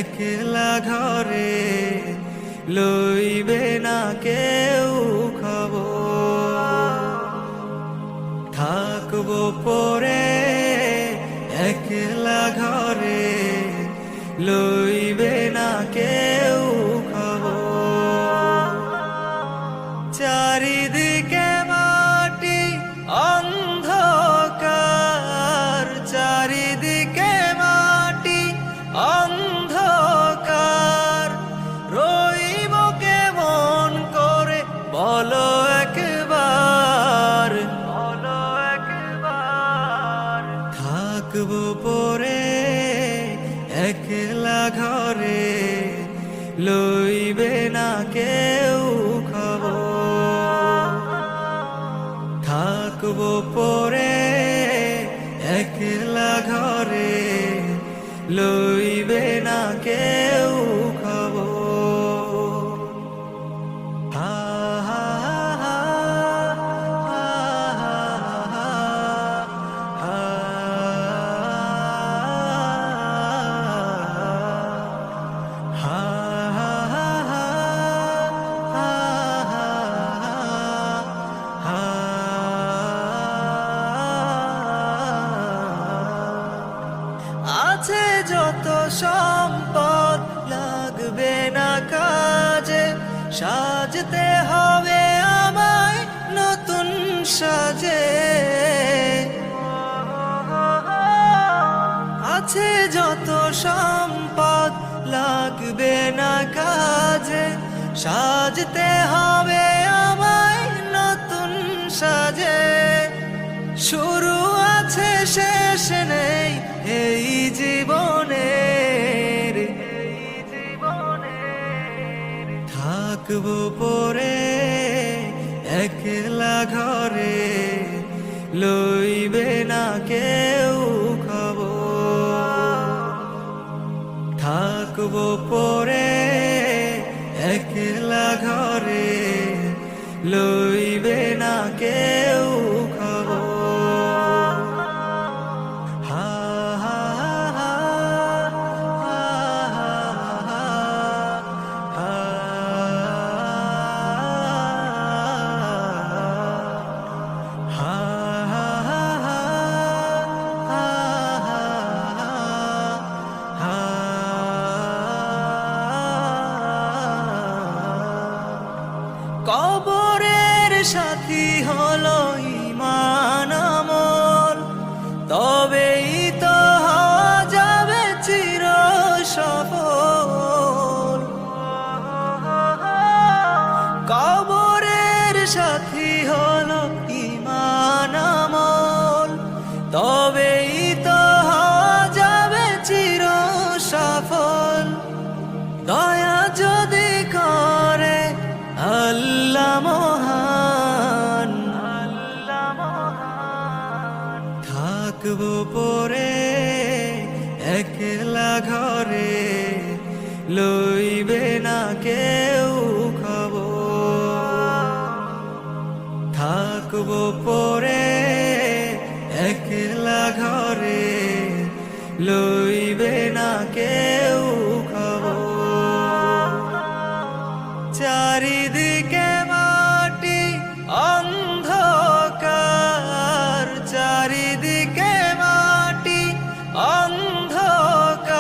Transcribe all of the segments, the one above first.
একলা ঘরে লইবে না কেউ খবর। থাকবো পরে একলা ঘরে লইবে না কেউ খবর। চারিদিকে মাটি অন্ধকার, চারিদিকে মাটি অন্ধকার, রইব কেমন করে বলো একবার, বলো একবার। থাকবো পরে একলা ঘরে লইবে না কেউ খবর। থাকবো পরে একলা ঘরে লইবে না কেউ খবর। হা হা হা হা হা আছে যত সম্পদ লাগবে না কাজে, সাজতে হবে আমায় নতুন সাজে। আছে যত সম্পদ লাগবে না কাজে, সাজতে হবে আমায় নতুন সাজে। শুরু আছে শেষ নেই এই জীবনের, থাকবো পরে একলা ঘরে লইবে না কেউ খবর। থাকবো পরে একলা ঘরে লইবে না কেউ খবর। কবরের সাথী হলো ঈমান আমল, তবেই তো হওয়া যাবে চির সফল। কবরের সাথী হলো ঈমান আমল, তবেই তো হওয়া যাবে চির সফল। দয়া যদি করে আল্লাহ মহান, থাকবো পরে একলা ঘরে লইবে না কেউ খবর। থাকবো পরে একলা ঘরে লইবে না কেউ খবর। চারিদিকে মাটি অন্ধকার, চারিদিকে মাটি অন্ধকার,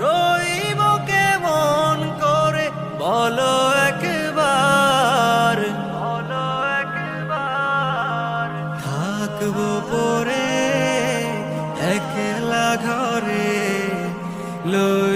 রইব কেমন করে বলো একবার, বলো একবার। থাকবো পরে একলা ঘরে লই